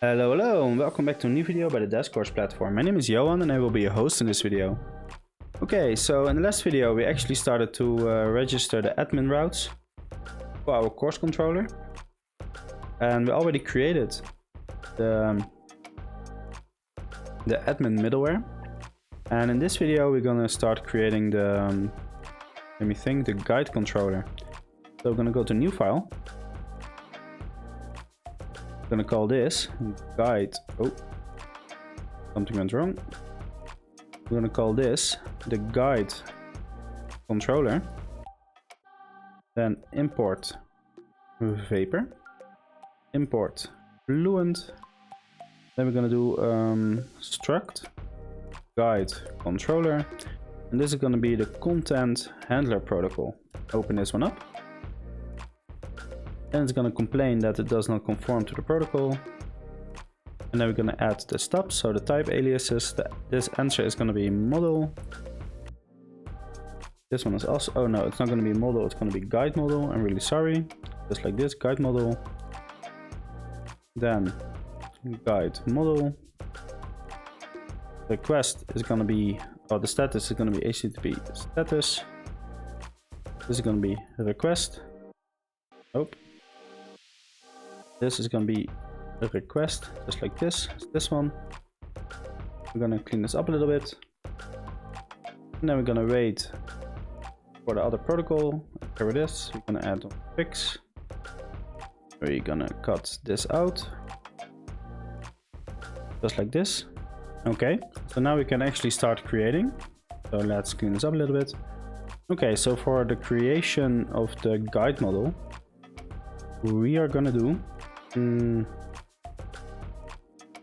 Hello and welcome back to a new video by the Devscorch platform. My name is Johan and I will be your host in this video. Okay, so in the last video we actually started to register the admin routes for our course controller. And we already created the admin middleware. And in this video we're gonna start creating the, the guide controller. So we're gonna go to new file. Gonna call this guide. Oh, something went wrong. We're gonna call this the guide controller. Then import vapor, import fluent. Then we're gonna do struct guide controller, and this is gonna be the content handler protocol. Open this one up. Then it's going to complain that it does not conform to the protocol. And then we're going to add the stubs, so the type aliases. This answer is going to be model. This one is also, oh no, it's not going to be model, it's going to be guide model. I'm really sorry. Just like this, guide model. Then guide model. Request is going to be, or the status is going to be HTTP status. This is going to be request. Oh. This is going to be a request, just like this. This one. We're going to clean this up a little bit. And then we're going to wait for the other protocol. Here it is. We're going to add on fix. We're going to cut this out. Just like this. Okay, so now we can actually start creating. So let's clean this up a little bit. Okay, so for the creation of the guide model, we are going to do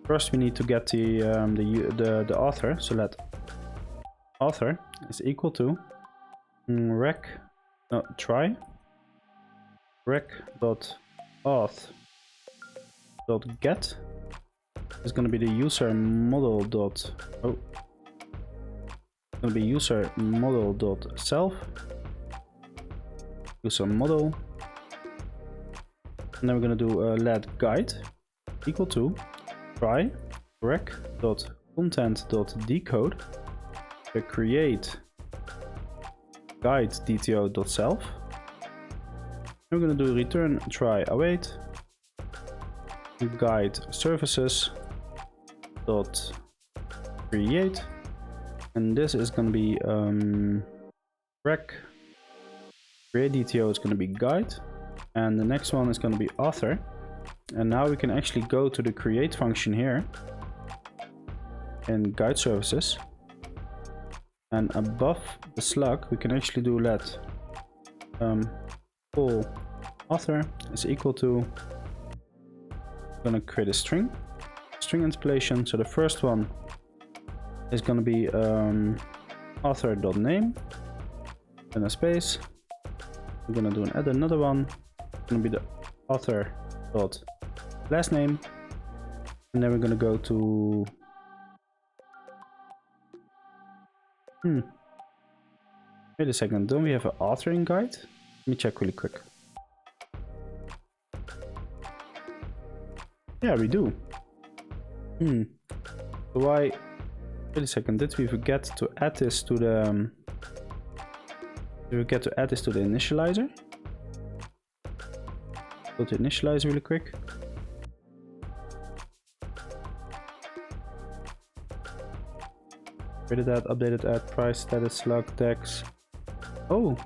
first we need to get the author, so let author is equal to try rec.auth.get is going to be the user model dot it's going to be user model dot self user model. And then we're going to do let guide equal to try rec.content.decode the create guide dto.self. We're going to do return try await guide services dot create, and this is going to be rec create dto is going to be guide. And the next one is going to be author. And now we can actually go to the create function here in guide services. And above the slug, we can actually do let full author is equal to, I'm going to create a string interpolation. So the first one is going to be author.name, then a space. We're going to add another one. Going to be the author dot last name, and then we're going to go to wait a second, don't we have an authoring guide? Let me check really quick. Yeah, we do. Why, wait a second, did we forget to add this to the initializer? Go to initialize really quick. Created that, updated that, price, status, slug, tags. Oh,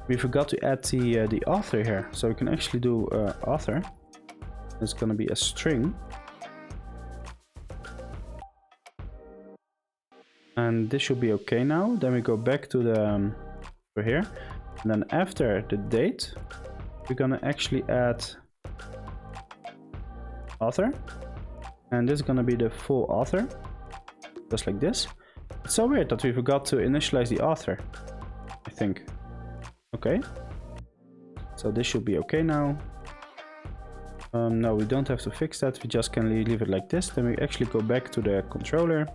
we forgot to add the author here. So we can actually do author. It's going to be a string. And this should be okay now. Then we go back to the over here. And then after the date, we're gonna actually add author, and this is gonna be the full author, just like this. It's so weird that we forgot to initialize the author, I think. Okay, so this should be okay now. No, we don't have to fix that, we just can leave it like this. Then we actually go back to the controller,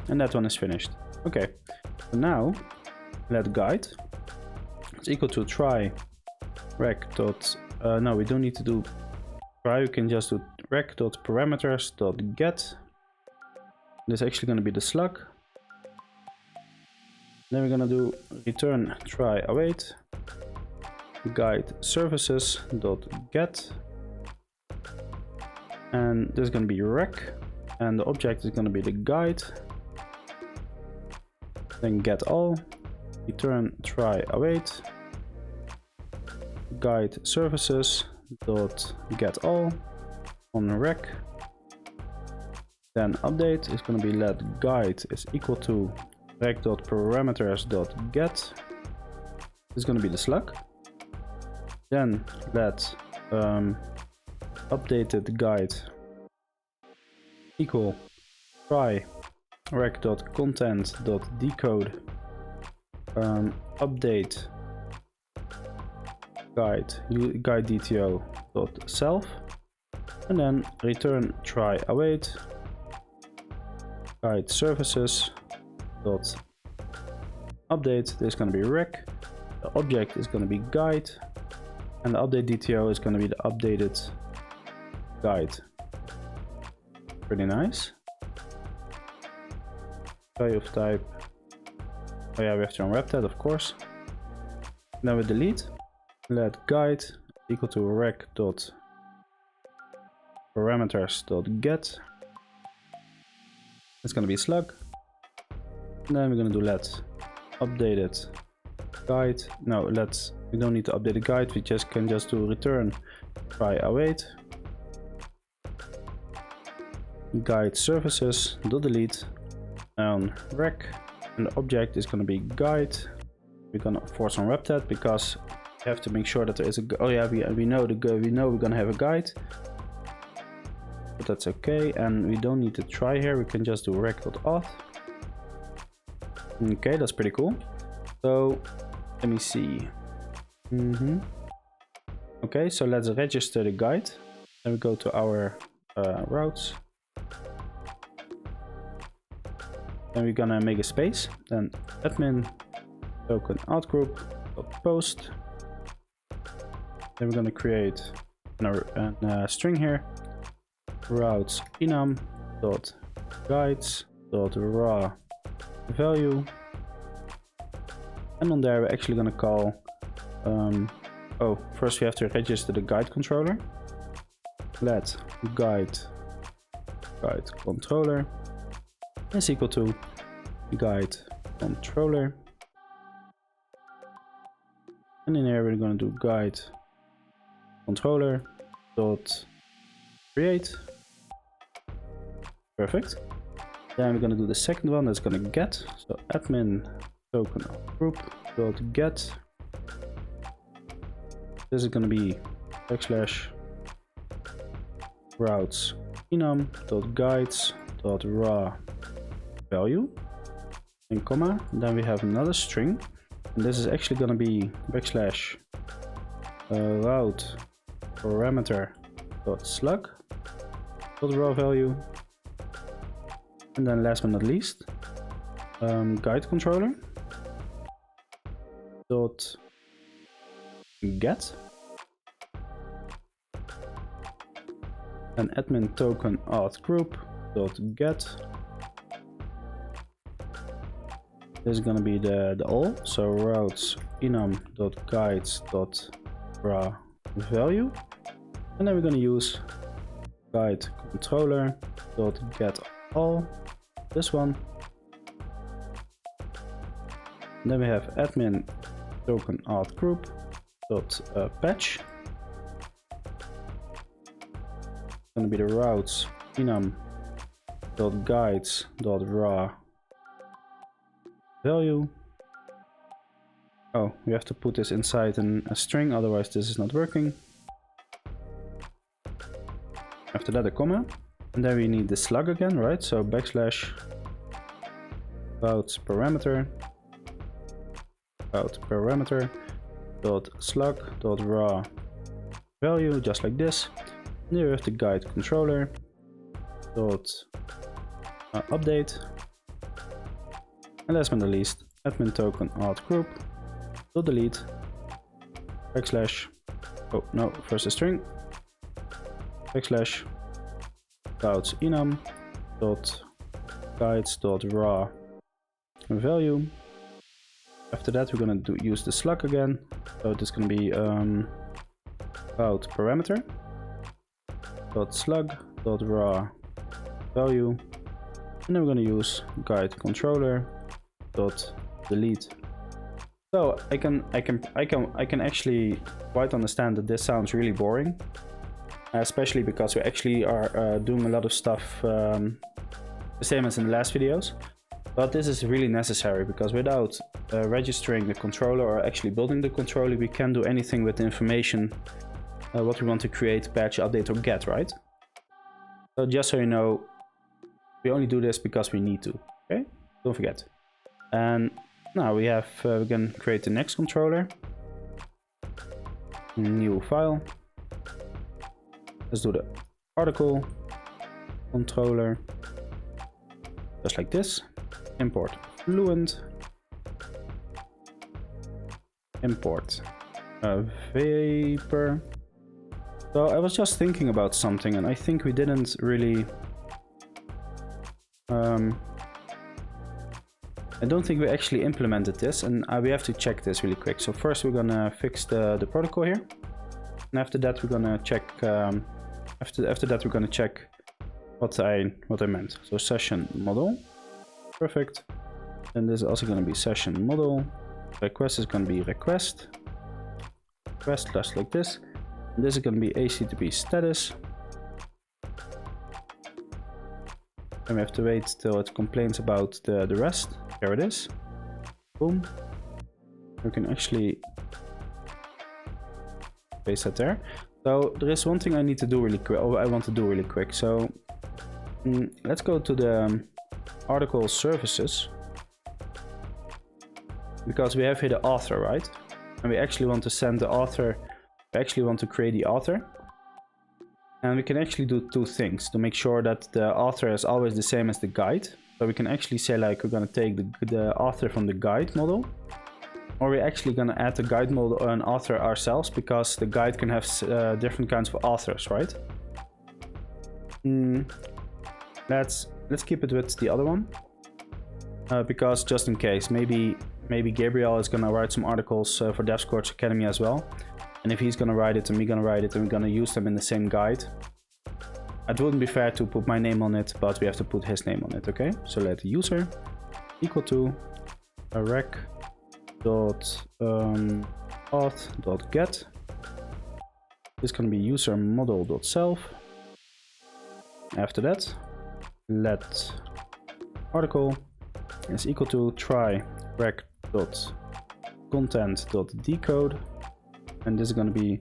and that one is finished. Okay, so now let guide is equal to try rec dot no, we don't need to do try, we can just do rec.parameters.get. This is actually going to be the slug. Then we're going to do return try await guide services.get, and this is going to be rec, and the object is going to be the guide. Then get all, return try await guide services dot get all on rec. Then update is going to be let guide is equal to rec.parameters.get. This is going to be the slug. Then let updated guide equal try rec.content.decode update guide DTO.self, and then return try await guide services dot update. This is going to be rec, the object is going to be guide, and the update DTO is going to be the updated guide. Pretty nice. Value of type, oh yeah, we have to unwrap that, of course. Then we delete, let guide equal to rec.parameters.get. It's going to be slug. And then we're going to do let updated guide. No, we don't need to update the guide, we can just do return try await guide services dot delete on rec, and the object is going to be guide. We're going to force unwrap that because we have to make sure that there is a, oh yeah, we know we're going to have a guide, but that's okay, and we don't need to try here, we can just do rec.auth. Okay, that's pretty cool. So let me see. Okay, so let's register the guide. Then we go to our routes. Then we're gonna make a space. Then admin token outgroup.post. Then we're gonna create a string here. Routes enum.guides.raw value, and on there we're actually going to call first we have to register the guide controller. Let guide controller is equal to guide controller, and in here we're going to do guide controller dot create. Perfect. Then we're going to do the second one, that's going to get, so admin token group dot get. This is going to be backslash routes enum dot guides dot raw value, and comma, then we have another string, and this is actually going to be backslash route parameter dot slug dot raw value. And then last but not least, guide controller dot get, and admin token auth group dot get. This is gonna be the all, so routes enum dot guides dot raw value, and then we're gonna use guide controller dot get all, this one. And then we have admin token auth group dot patch. It's gonna be the routes enum dot guides dot raw value. Oh, we have to put this inside a string, otherwise this is not working. After that a comma, and then we need the slug again, right? So backslash routes parameter dot slug dot raw value, just like this. And here we have the guide controller dot update, and last but not least, admin token auth group dot delete backslash, oh no, first a string, backslash clouds enum dot guides dot raw value. After that, we're going to use the slug again. So this is going to be cloud parameter dot slug dot raw value, and then we're going to use guide controller dot delete. So I can actually quite understand that this sounds really boring, especially because we actually are doing a lot of stuff the same as in the last videos. But this is really necessary because without registering the controller or actually building the controller, we can't do anything with the information what we want to create, patch, update, or get, right? So just so you know, we only do this because we need to, okay? Don't forget. And now we have, we can create the next controller. New file. Let's do the article controller. Just like this. Import fluent. Import vapor. So I was just thinking about something, and I think we didn't really I don't think we actually implemented this, and we have to check this really quick. So first we're gonna fix the protocol here, and after that we're gonna check after that we're gonna check what I meant. So session model, perfect. And this is also gonna be session model. Request is gonna be request just like this. And this is gonna be HTTP status. And we have to wait till it complains about the rest. There it is. Boom. We can actually paste that there. So there is one thing I need to do really quick. Oh, I want to do really quick. So let's go to the article services, because we have here the author, right? And we actually want to send the author. We actually want to create the author. And we can actually do two things to make sure that the author is always the same as the guide. So we can actually say, like, we're going to take the author from the guide model, or we're actually going to add the guide model or an author ourselves, because the guide can have different kinds of authors, right? Let's keep it with the other one, because just in case, maybe Gabriel is going to write some articles for Devscorch Academy as well. And if he's gonna write it and me gonna write it and we're gonna use them in the same guide, it wouldn't be fair to put my name on it, but we have to put his name on it, okay? So let user equal to rec dot auth dot get. This is gonna be user model dot self. After that, let article is equal to try rec dot content dot decode. And this is going to be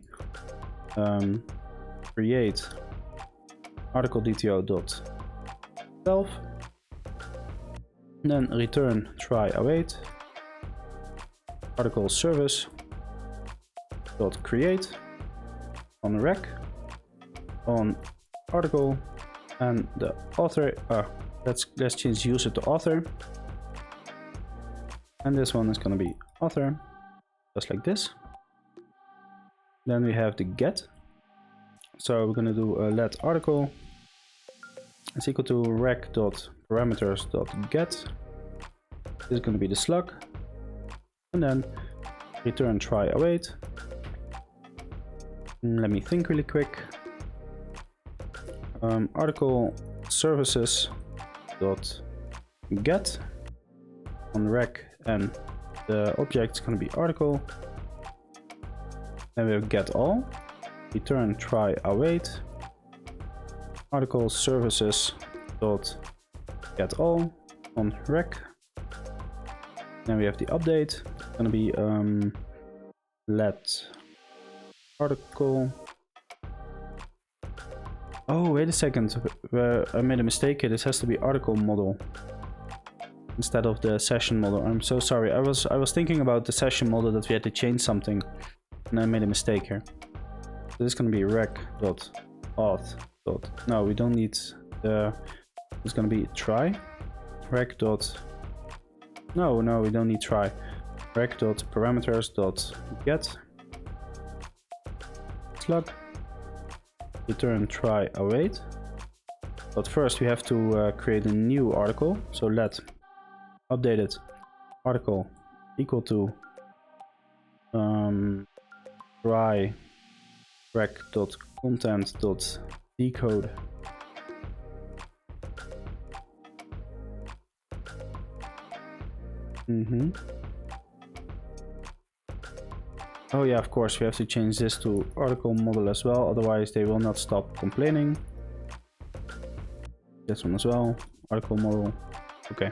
create article DTO dot self, then return try await article service dot create on rec on article, and the author. Let's change user to author, and this one is going to be author, just like this. Then we have the get. So we're going to do let article is equal to rec dot parameters dot get. This is going to be the slug, and then return try await. Let me think really quick. Article services dot get on rec, and the object is going to be article. Then we have get all, return try await, article services dot get all on rec. Then we have the update. It's gonna be let article. Oh, wait a second. I made a mistake here. This has to be article model instead of the session model. I'm so sorry. I was thinking about the session model, that we had to change something. And I made a mistake here. So this is going to be rec.auth. No, we don't need the... It's going to be try. Rec. No, we don't need try. Rec.parameters.get. Slug. Return try await. But first we have to create a new article. So let updated article equal to try rec.content.decode. Oh yeah, of course we have to change this to article model as well, otherwise they will not stop complaining. This one as well, article model. Okay.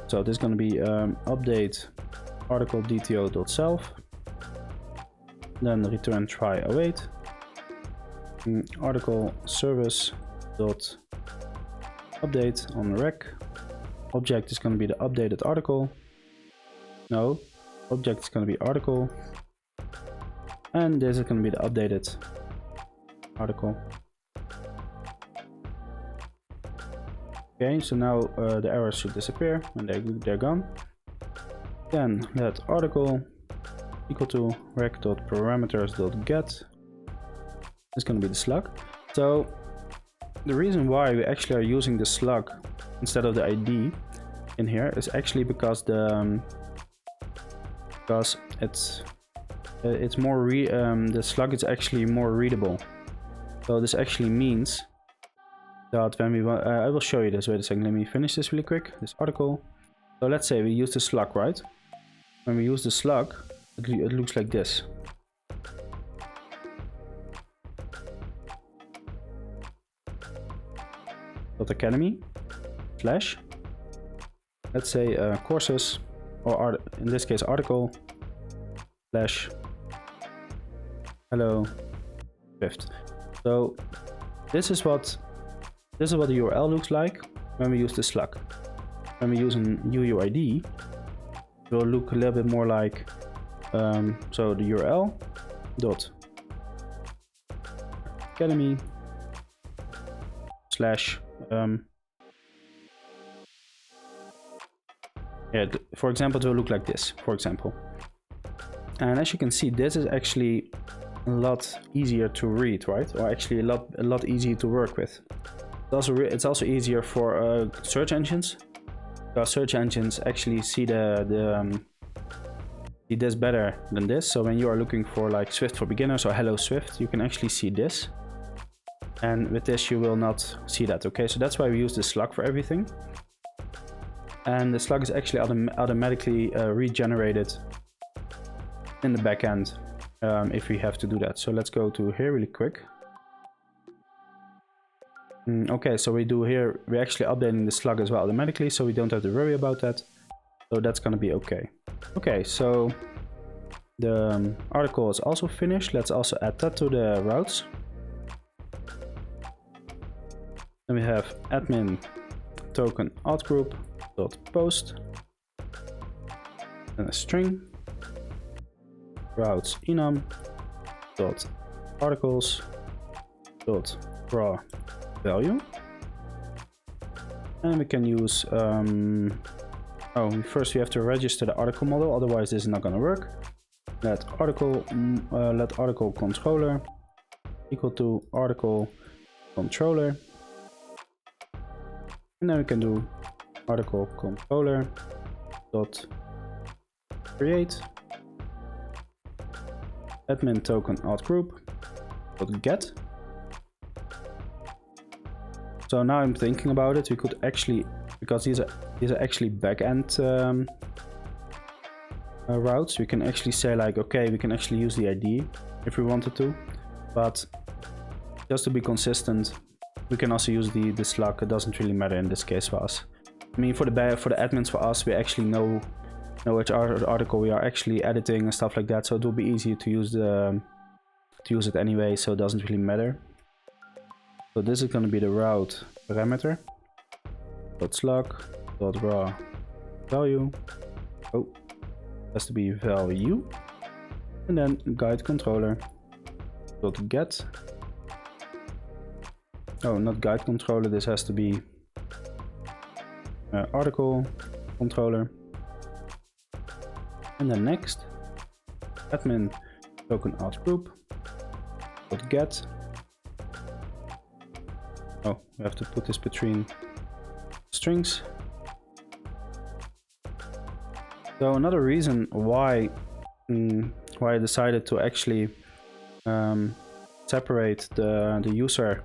So this is going to be update article dto.self, then return try await, article service dot update on rec. Object is going to be the updated article. No, object is going to be article, and this is going to be the updated article. Okay, so now the errors should disappear when they're gone. Then let article equal to rec.parameters.get is going to be the slug. So the reason why we actually are using the slug instead of the ID in here is actually because it's more the slug is actually more readable. So this actually means that when we want, I will show you this. Wait a second, let me finish this really quick. This article. So let's say we use the slug, right? When we use the slug, it looks like this. .academy slash, let's say courses, or in this case article slash hello Swift. So this is what the URL looks like when we use the slug. When we use an UUID, it will look a little bit more like so the URL dot academy slash for example, it will look like this, for example. And as you can see, this is actually a lot easier to read, right? Or actually a lot easier to work with. It's also easier for search engines, because search engines actually see see this better than this. So when you are looking for like Swift for beginners or Hello Swift, you can actually see this. And with this you will not see that. Okay, so that's why we use the slug for everything. And the slug is actually automatically regenerated in the backend if we have to do that. So let's go to here really quick. Okay, so we're actually updating the slug as well automatically, so we don't have to worry about that. So that's gonna be okay. Okay, so the article is also finished. Let's also add that to the routes. Then we have admin token alt group dot post and a string routes enum dot articles dot raw value, and we can use first we have to register the article model, otherwise this is not going to work. Let article controller equal to article controller, and then we can do article controller dot create admin token alt group dot get. So now I'm thinking about it, we could actually, because these are actually backend routes, we can actually say like, okay, we can actually use the ID if we wanted to, but just to be consistent, we can also use the slug. It doesn't really matter in this case for us. I mean, for the admins, for us, we actually know which article we are actually editing and stuff like that, so it will be easy to use it anyway, so it doesn't really matter. So this is going to be the route parameter dot slug dot raw value. Oh, has to be value, and then guide controller dot get. Oh, not guide controller. This has to be article controller, and then next admin token alt group dot get. Oh, we have to put this between strings. So another reason why I decided to actually separate the user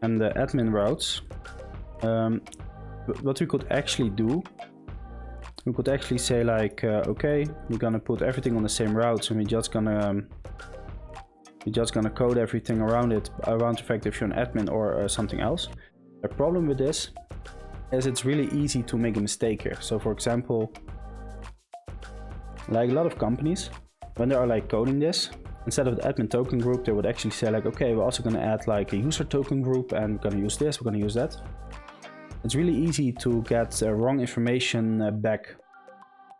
and the admin routes, what we could actually do, we could actually say like, okay, we're gonna put everything on the same routes, and we're just gonna code everything around it, around the fact if you're an admin or something else. The problem with this is it's really easy to make a mistake here. So for example, like a lot of companies, when they are like coding this, instead of the admin token group, they would actually say like, okay, we're also going to add like a user token group, and we're going to use this, we're going to use that. It's really easy to get wrong information back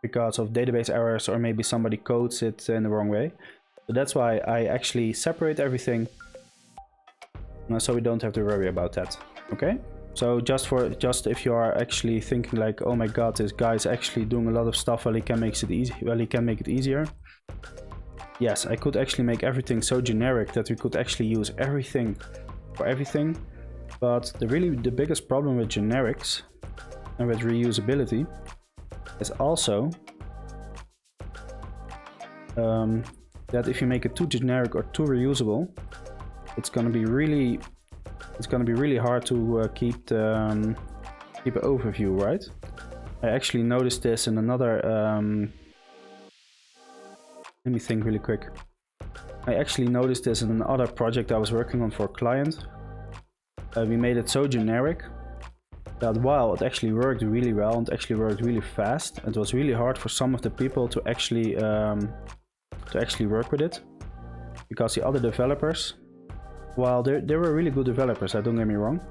because of database errors, or maybe somebody codes it in the wrong way. So that's why I actually separate everything, so we don't have to worry about that. Okay? So just if you are actually thinking like, oh my god, this guy is actually doing a lot of stuff while he can make it easy, well, he can make it easier. Yes, I could actually make everything so generic that we could actually use everything for everything. But the biggest problem with generics and with reusability is also that if you make it too generic or too reusable, it's gonna be really hard to keep an overview, right? I actually noticed this in another. Let me think really quick. I actually noticed this in another project I was working on for a client. We made it so generic that while it actually worked really well and actually worked really fast, it was really hard for some of the people to actually work with it, because the other developers, while they were really good developers, don't get me wrong,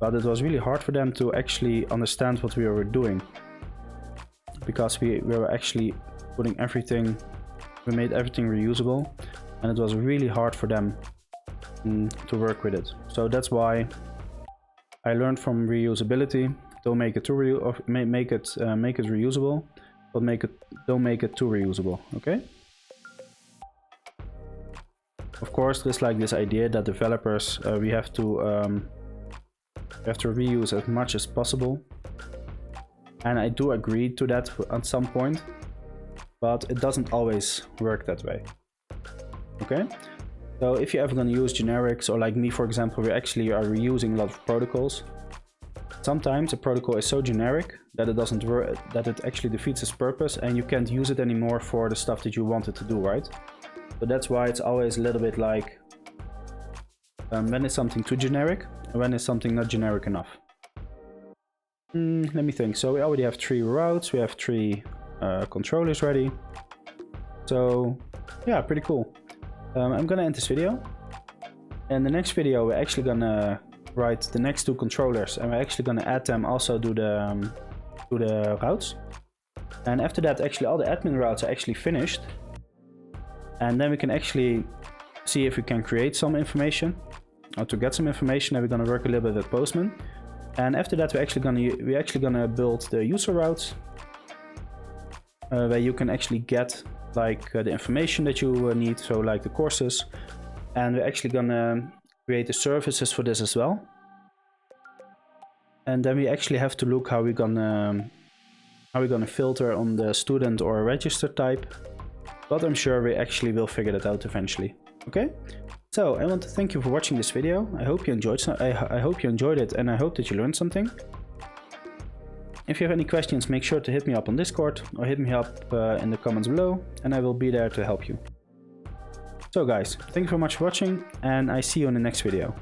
but it was really hard for them to actually understand what we were doing, because we were actually putting everything, we made everything reusable, and it was really hard for them to work with it. So that's why I learned from reusability. Don't make it too make it reusable, but don't make it too reusable. Okay. Of course, there's like this idea that developers we have to reuse as much as possible, and I do agree to that at some point, but it doesn't always work that way. Okay. So if you're ever going to use generics, or like me for example, we actually are reusing a lot of protocols. Sometimes a protocol is so generic that it doesn't work, that it actually defeats its purpose, and you can't use it anymore for the stuff that you wanted to do, right? So that's why it's always a little bit like when is something too generic, or when is something not generic enough. Let me think. So we already have 3 routes, we have 3 controllers ready. So yeah, pretty cool. I'm gonna end this video. In the next video, we're actually gonna write the next 2 controllers, and we're actually gonna add them also to the routes. And after that, actually all the admin routes are actually finished. And then we can actually see if we can create some information, or to get some information. And we're gonna work a little bit with Postman. And after that, we're actually gonna build the user routes, where you can actually get like the information that you need, so like the courses, and we're actually gonna create the services for this as well. And then we actually have to look how we're gonna filter on the student or register type, but I'm sure we actually will figure that out eventually. Okay, so I want to thank you for watching this video. I hope you enjoyed it, and I hope that you learned something. If you have any questions, make sure to hit me up on Discord, or hit me up in the comments below, and I will be there to help you. So guys, thank you very much for watching, and I see you in the next video.